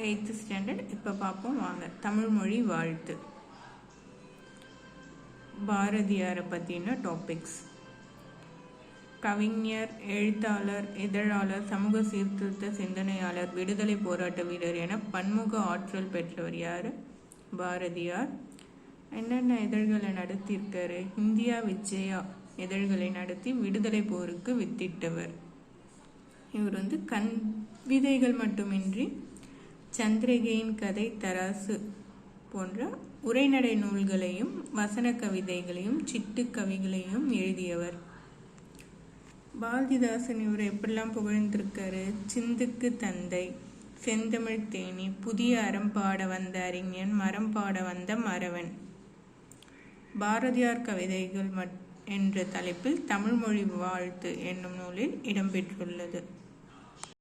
8th standard. இப்போ பார்ப்போம் வாங்க. தமிழ் மொழி வாழ்த்து. பாரதியாரை பற்றின டாபிக்ஸ். கவிஞர், எழுத்தாளர், இதழாளர், சமூக சீர்திருத்த சிந்தனையாளர், விடுதலை போராட்ட வீரர் என பன்முக ஆற்றல் பெற்றவர் யார்? பாரதியார். என்னென்ன இதழ்களை நடத்தியிருக்காரு? இந்தியா விஜயா இதழ்களை நடத்தி விடுதலை போருக்கு வித்திட்டவர். இவர் கவிதைகள் மட்டுமின்றி சந்திரிகையின் கதை, தராசு போன்ற உரைநடை நூல்களையும் வசன கவிதைகளையும் சிட்டு கவிகளையும் எழுதியவர். பாரதிதாசன் இவர் எப்படிலாம் புகழ்ந்திருக்காரு? சிந்துக்கு தந்தை, செந்தமிழ் தேனி, புதிய அறம் பாட வந்த அறிஞன், மரம் பாட வந்த மறவன். பாரதியார் கவிதைகள் என்ற தலைப்பில் தமிழ்மொழி வாழ்த்து என்னும் நூலில் இடம்பெற்றுள்ளது.